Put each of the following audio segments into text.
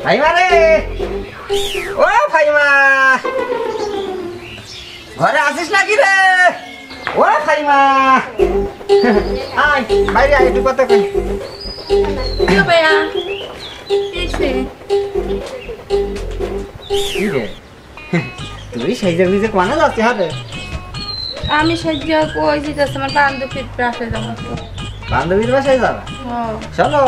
ভাইমা রে, ও ভাইমা, ঘরে আসিস নাকি রে? ও ভাইমা, আয় বাইরে আয়, একটু কথা কই। কি রে, তুই সাইজে গুজে কোনা যাচ্ছিস হাতে? আমি সাইজে কই যেতেছি, আমার বান্ধবীর বাসায় যাবো। বান্ধবীর বাসায় যাবা? চলো,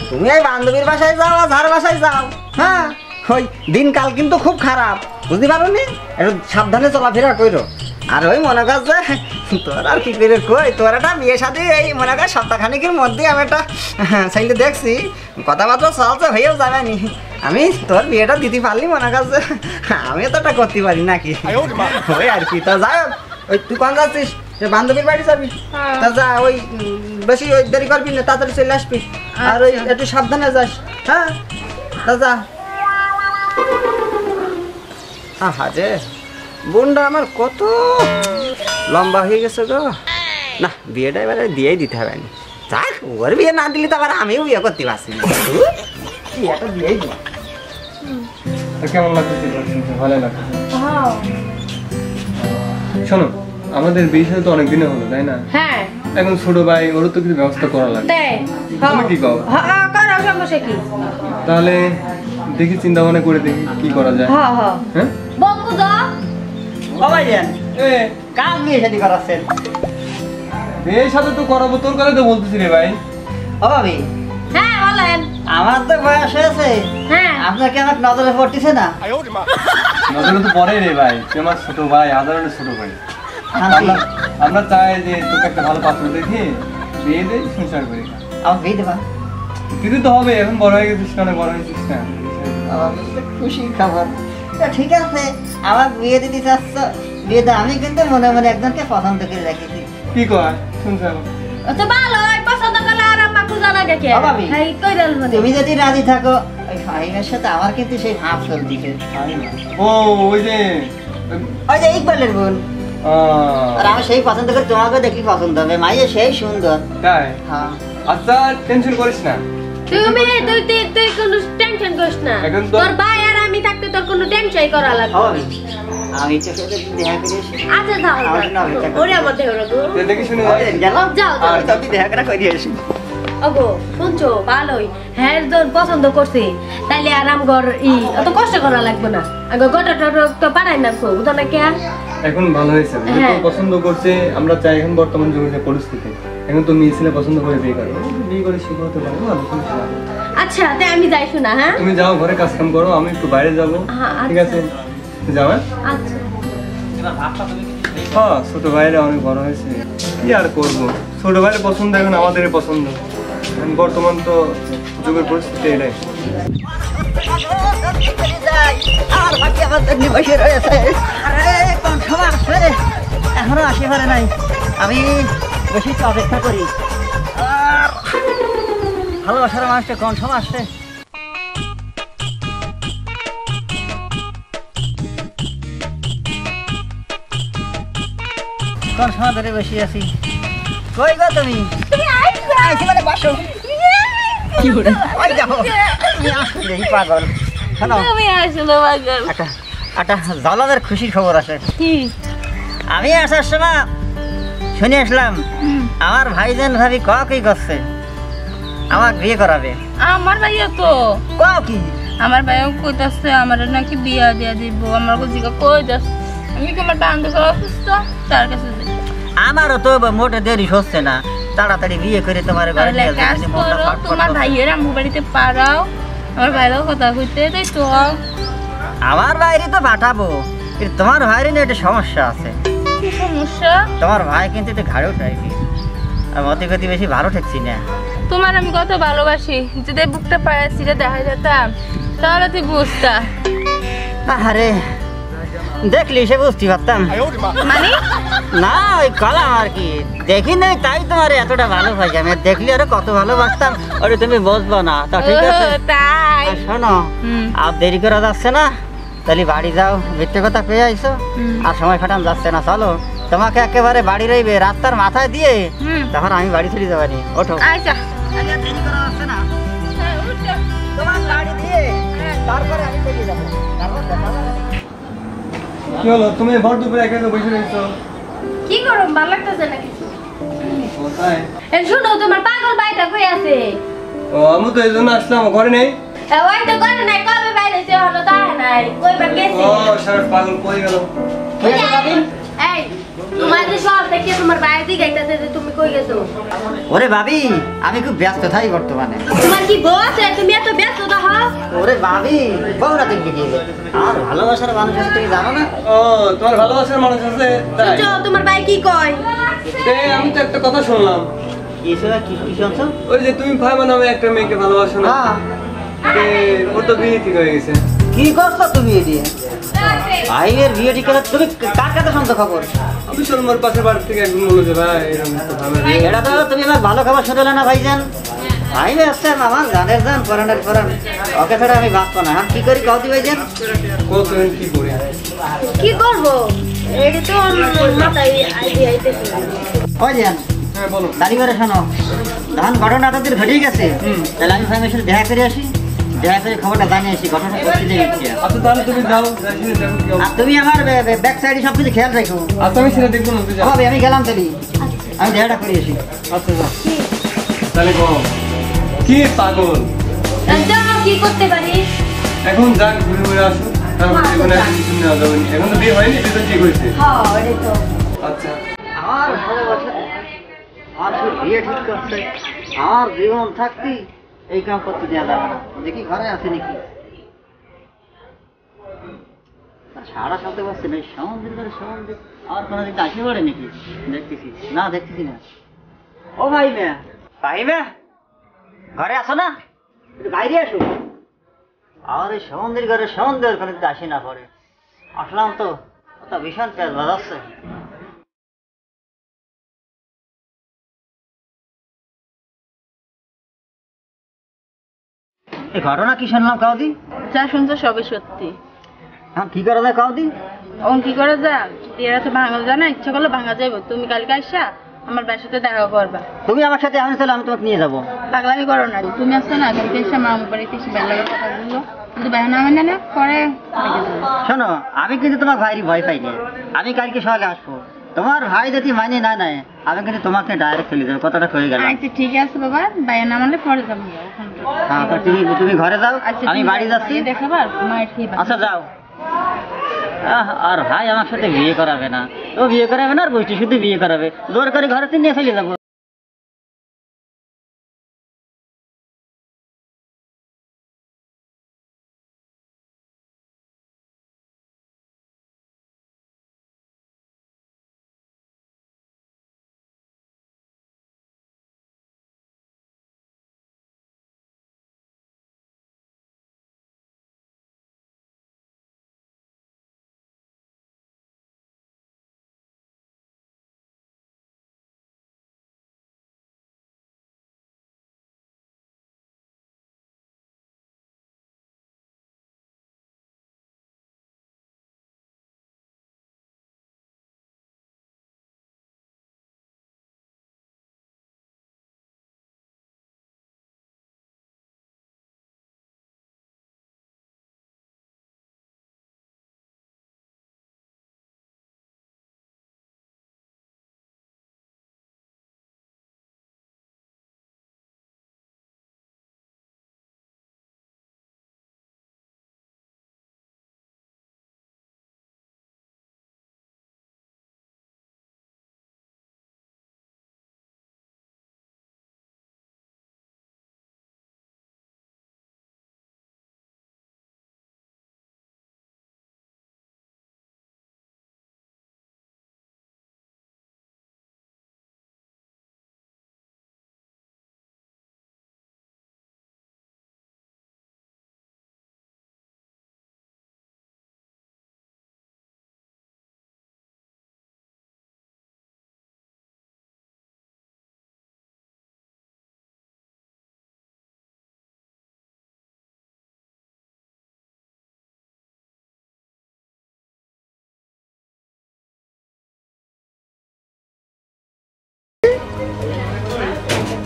তুমি এই বান্ধবীর বাসায় যাও আর যার বাসায় যাও, হ্যাঁ ওই দিনকাল কিন্তু খুব খারাপ, বুঝতে পারো নি? একটু সাবধানে চলাফেরা করো। আর ওই মনে কর যে তোর আর কি করে কই, তোর একটা বিয়ে শাদী এই মনে কর সপ্তাহখানিকের মধ্যেই আমি একটা ছেলে দেখছি, কথাবার্তা চলছে, হয়েও যাবে নি। আমি তোর বিয়েটা দিতে পারলি মনে কর যে আমিও তো একটা করতে পারি নাকি, ওই আর কি। তা যাই ওই তুই কোন যাচ্ছিস? বান্ধবীর বাড়ি যাবি? তা যা, ওই বেশি ওই দেরি করবি না, তাড়াতাড়ি চলে আসবি। আর ওই একটু সাবধানে যাস, হ্যাঁ? তা যা। হাজে বোনটা আমার কত লম্বা হয়ে গেছে গো, না বিয়েটা এবারে দিয়েই দিতে হবে। যাক, ওর বিয়ে না দিলে তো আবার আমিও বিয়ে করতে পারছি না, বিয়েটা দিয়েই দিই। কেমন লাগছে? ভালো লাগছে। শোনো, আমাদের বিয়ে সাথে তো অনেকদিনে হলো, তাই না? হ্যাঁ, এখন ছোট ভাই, ওরও তো কিছু ব্যবস্থা করা লাগবে। তুমি কি কও? তাহলে দেখি চিন্তা ভাবনা করে দেখি কি করা যায়। হ্যাঁ কার বিয়ে শাদী করাচ্ছেন? বিয়ের সাথে তো করাবো, তোর কথা তো বলতেছি রে ভাই। ও ভাবি, হ্যাঁ বলেন। আমার তো বয়স হয়েছে, হ্যাঁ আপনার কি আমার নজরে পড়তেছে না? নজরে তো পরে রে ভাই, তুই আমার ছোট ভাই, আদরের ছোট ভাই। আমরা চাই যে তোকে একটা ভালো পাত্র দেখি বিয়ে দিয়ে সংসার করি। আমার বিয়ে দেবা? দিদি তো হবে, এখন বড় হয়ে গেছিস, অনেক বড় হয়েছিস না। খুশি খবর। ঠিক আছে, আমার বিয়ে দিতে চাচ্ছ, বিয়ে দাও। আমি কিন্তু মনে মনে একজনকে পছন্দ করে রেখেছি। কি কয় শুনছ? তো ভালো, পছন্দ করলে আর আমার খোঁজা লাগে কে? তুমি যদি রাজি থাকো, ওই ফাহিমের সাথে আমার কিন্তু সেই ভাব চলতিছে। ও ওই যে ইকবালের বোন, আর আমি সেই পছন্দ করি, তোমাকে দেখি পছন্দ হবে। মাইয়ে সেই সুন্দর। তাই? হ্যাঁ। আচ্ছা, টেনশন করিস না। তুই কোনো টেনশন করিস না। তোর ভাই আর আমি থাকতে তোর কোনো টেনশনই করা লাগবে না। আমি তো সাথে দেখা করে এসে। আচ্ছা যাও, ওরে মধ্যে ওরে গো। দেখি শুনে গেলাম। যাও আর তুমি দেখা করে এসে। ওগো শুনছো, ভালোই হ্যাঁ তোর পছন্দ করছি, তাইলে আরাম ঘর অত কষ্ট করা লাগবে না। আগে গোটা তো পারাই না খুব তো নাকি। এখন ভালো হয়েছে, পছন্দ করছে। আমরা চাই এখন বর্তমান যুগের যে পরিস্থিতি, এখন তো মেয়ে ছেলে পছন্দ করে বিয়ে করো, বিয়ে করে শিখে হতে পারবো। আচ্ছা তাই আমি যাই শোনা। হ্যাঁ তুমি যাও, ঘরে কাজ কাম করো, আমি একটু বাইরে যাবো। ঠিক আছে, যাও। আচ্ছা। হ্যাঁ, ছোট ভাইরা অনেক বড় হয়েছে, কি আর করবো। ছোট ভাইয়ের পছন্দ এখন আমাদের পছন্দ, বর্তমান তো যুগের পরিস্থিতি এটাই। এখনো আসে পারে নাই, আমি বেশি তো অপেক্ষা করি। ভালোবাসার মানুষটা কোন সময় আসছে? কোন সময় ধরে বসে আছি? কই গো তুমি? আইছি মানে বসো। কি হলো? ওই দেখো, তুমি আসলে পাগল। শোনো, তুমি আসলে পাগল। একটা জালাদের খুশির খবর আছে। কি? আমি আসার সময় শুনে আসলাম আমার ভাইজান ভাবি কি করছে, আমার বিয়ে করাবে। আমার ভাইয়া তো কি? আমার ভাইও কইতাছে আমার নাকি বিয়া দিয়া দিব। আমার জিগা কই যাস, আমি কি আমার বান্ধবী অসুস্থ, তার কাছে যাই। আমারও তো মোটে দেরি হচ্ছে না, তাড়াতাড়ি বিয়ে করে তোমার ঘরে নিয়ে কাজ করো, তোমার ভাইয়ের আম্মু বাড়িতে পারাও, আমার ভাইরাও কথা কইতে তাই তো। আমার বাইরে তো পাঠাবো, কিন্তু তোমার ভাইরে নিয়ে একটা সমস্যা আছে। কি সমস্যা? তোমার ভাই কিন্তু একটু ঘাড়েও টাইপি, আর মতে গতি বেশি ভালো ঠেকছি না। তোমার আমি কত ভালোবাসি, যদি বুকটা পাড়াচ্ছি দেখা যেতাম তাহলে তুই বুঝতা। আরে দেখলি সে বুঝতে পারতাম মানে না, ওই কলাম আর কি দেখি নাই, তাই তোমার এতটা ভালো ভাই। আমি দেখলি আরো কত ভালোবাসতাম, ওরে তুমি বুঝবো না। তা ঠিক আছে, তাই শোনো, আর দেরি করা যাচ্ছে না, তাহলে বাড়ি যাও, মিথ্যে কথা পেয়ে আইসো, আর সময় কাটান যাচ্ছে না। চলো তোমাকে একেবারে বাড়ি রইবে রাস্তার মাথায় দিয়ে তখন আমি বাড়ি ছেড়ে যাবানি। ওঠো। আচ্ছা দেরি করা হচ্ছে না, তোমার বাড়ি দিয়ে তারপরে আমি চলে যাবো, তারপর দেখা যাবে। কি হলো, তুমি ভর দুপুরে একা একা বসে রয়েছো? কি করুম ভালো লাগতেছে না কিছু। কোথায়? শুনো তোমার পাগল ভাইটা কই আছে? ও আমি তো এই জন্য আসলাম, ঘরে নেই। ওই তো করে নাই, কবে বাইরে সে হলো তাই নাই, কইবার গেছে। ও শার্ট পাগল কই গেল? এই তোমার যে শহর থেকে তোমার বাইরে দিকে গাইতেছে যে তুমি কই গেছো? ওরে ভাবি, আমি খুব ব্যস্ত থাকি বর্তমানে। তোমার কি বউ আছে? তুমি এত ব্যস্ত তো হও। ওরে ভাবি, বউরা দেখবি কি? আর ভালোবাসার মানুষ আছে তুমি জানো না? ও তোমার ভালোবাসার মানুষ আছে তাই? শুনছো তোমার ভাই কি কয়? আমি তো একটা কথা শুনলাম। কি শুনছো? ওই যে তুমি ফাইমা নামে একটা মেয়েকে ভালোবাসো না, ও তো বিয়ে ঠিক হয়ে গেছে। কি করছো তুমি এদিকে? ভাইয়ের বিয়ে ঠিক করে তুমি কার কাছে শুনছো খবর? আমি শুনলাম পাশের বাড়ি থেকে একজন বললো যে ভাই এরকম একটা ফাইমার বিয়ে। এটা তো তুমি আমার ভালো খবর শুনলে না ভাইজান। ভাই আসছে আমার গানের গান পরানের পরান, ওকে ছাড়া আমি বাঁচবো না। আমি কি করি কদি ভাইজান? কত কি করি? কি করব? এটা তো মাথায় আইডিয়া আইতেছে। ওই যান হ্যাঁ বলো। গাড়ি করে শোনো, তখন ঘটনাটা তোর ঘটেই গেছে, তাহলে আমি ভাই সাথে দেখা করে আসি, দেখা করে খবরটা জানিয়ে আসি, ঘটনা করতে দিচ্ছি। আচ্ছা তাহলে তুমি যাও, যাই দেখো কি আর অবস্থা। তুমি আমার ব্যাক সাইডে সব কিছু খেয়াল রাখো। আচ্ছা আমি সেটা দেখবো না, তুই যাও। হবে, আমি গেলাম তাহলে, আমি দেখাটা করে আসি। আচ্ছা যাও। তাহলে কও কি পাগল? যাও কি করতে পারি? এখন যাক ঘুরে ঘুরে আসো, তারপর জীবনে আর কিছু নেওয়া যাবে না। এখন তো বিয়ে হয়নি, বিয়ে তো ঠিক হয়েছে। হ্যাঁ এটাই তো। আচ্ছা আমার ভালোবাসা আর শুধু বিয়ে ঠিক করছে, আমার জীবন থাকতেই এই কাম করতে দেওয়া যাবে না। দেখি ঘরে আছে নাকি, সারা সাথে পারছে না, সমুদ্রের করে সমুদ্র আমার কোনো দিকে আসে পড়ে নাকি? দেখতেছি না, দেখতেছি না। ও ভাই মেয়া, ভাই মেয়া, ঘরে আসো না, একটু বাইরে আসো। আর এই সমুদ্রের ঘরে সমুদ্রের কোনো দিকে আসি না পড়ে, আসলাম তো ওটা ভীষণ তেজ বাজাচ্ছে। এই ঘটনা কি শুনলাম কাউদি? যা শুনছো সবই সত্যি। এখন কি করা যায় কাউদি? এখন কি করে যা, এরা তো ভাঙা যায় না, ইচ্ছা করলে ভাঙা যাইব। তুমি কালকে আসা আমার ভাইয়ের সাথে দেখা করবা। তুমি আমার সাথে এখন চলো, আমি তোমাকে নিয়ে যাবো। পাগলামি করো না, তুমি আসছো না কালকে এসে আমার আমার বাড়িতে এসে বেলার কথা বললো, কিন্তু ভাই না মানে না পরে রেখে যাবো। শোনো, আমি কিন্তু তোমার ভাইয়ের ভয় পাইনি, আমি কালকে সকালে আসবো। তোমার ভাই যদি মানে না নেয়, আমি কিন্তু তোমাকে ডাইরেক্ট চলে যাবো, কথাটা হয়ে গেল। আচ্ছা ঠিক আছে বাবা, ভাই না মানে পরে যাবো ওখানে। হ্যাঁ, তো তুমি ঘরে যাও, আচ্ছা আমি বাড়ি যাচ্ছি। দেখাবো আর মায়ের খেয়ে আচ্ছা যাও। আর ভাই আমার সাথে বিয়ে করাবে না, ও বিয়ে করাবে না, আর বসটি শুধু বিয়ে করাবে, জোর করে ঘরে নিয়ে চলে যাবো।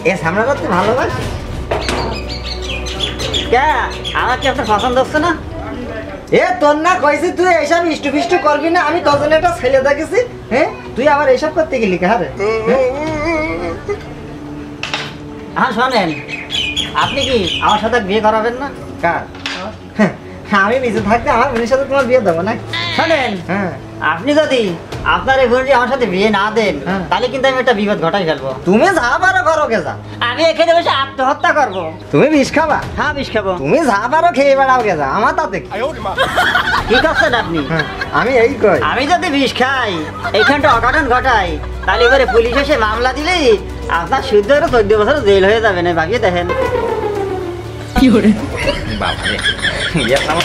এ সামনাটা তুই ভালোবাসি কে? আমার কি আপনার পছন্দ হচ্ছে না? এ তোর না কইছি তুই এইসব ইষ্টু ফিষ্টু করবি না, আমি তোর জন্য একটা ছেলে দেখেছি। হ্যাঁ তুই আবার এইসব করতে গেলি কে? হারে হ্যাঁ শোনেন, আপনি কি আমার সাথে বিয়ে করাবেন না? কার? আমি বেঁচে থাকতে আমার বোনের সাথে তোমার বিয়ে দেবো না। শোনেন, হ্যাঁ আপনি যদি আপনার এই বোনটি আমার সাথে বিয়ে না দেন তাহলে কিন্তু আমি একটা বিপদ ঘটাই ফেলবো। তুমি যা পারো করো গে যা, আমি এখানে বসে আত্মহত্যা করবো। তুমি বিষ খাবা? হ্যাঁ বিষ খাবো। তুমি যা পারো খেয়ে বেড়াও গে যা, আমার তাতে কি করছেন আপনি? আমি এই কই, আমি যদি বিষ খাই এইখানটা অঘটন ঘটাই তাহলে এবারে পুলিশ এসে মামলা দিলেই আপনার শুদ্ধ 14 বছর জেল হয়ে যাবে না। বাকি দেখেন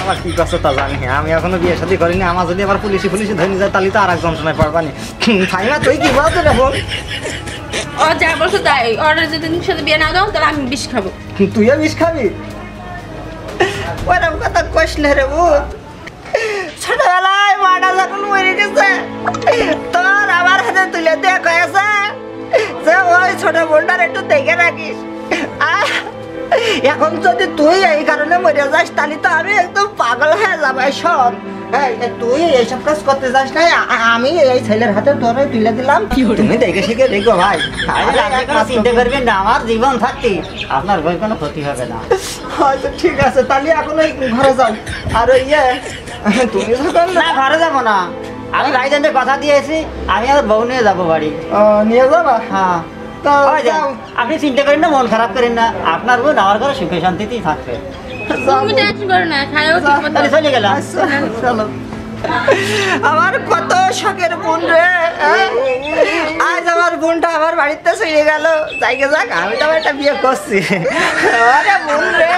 আমার কি করছে তা জানি, আমি এখনো বিয়ে শাদী করিনি। আমার যদি আবার পুলিশে ধরে যায় তাহলে তো আর এক যন্ত্রণায় পড়বানি। ফাইমা তুই কি বলতো এখন? ও যা বলছো তাই, অর্ডার যদি তুমি সাথে বিয়ে না দাও তাহলে আমি বিষ খাবো। তুইও বিষ খাবি? ওরকম কথা কইস না রে বউ। ছোটবেলায় মাটা যখন মরে গেছে তোর আমার হাতে তুলে দিয়ে কয়েছে যে ওই ছোট বোনটার একটু দেখে রাখিস। এখন যদি তুই এই কারণে মরে যাস তাহলে তো আমি একদম পাগল হয়ে যাবো। শোন, তুই এইসব কাজ করতে যাস না, আমি এই ছেলের হাতে তোরে তুলে দিলাম, তুমি দেখে শিখে দেখো ভাই। চিন্তা করবেন না, আমার জীবন থাকতে আপনার বই কোনো ক্ষতি হবে না। হয়তো ঠিক আছে, তাহলে এখন ওই ঘরে যাও। আর ইয়ে তুমি যখন না ঘরে যাবো না, আমি ভাইজানদের কথা দিয়েছি আমি আমার বউ নিয়ে যাবো বাড়ি। নিয়ে যাবা? হ্যাঁ। আপনি চিন্তা করেন না, মন খারাপ করেন না, আপনার বোন আমার ঘরে সুখে শান্তিতেই থাকবে। তুমি টেনশন করো না, খাইও ঠিক মতো। চলে গেলাম। চলো। আমার কত শখের বোন রে, আজ আমার বোনটা আমার বাড়িতে চলে গেল। যাই গে যাক, আমি তো একটা বিয়ে করছি। আরে বোন রে।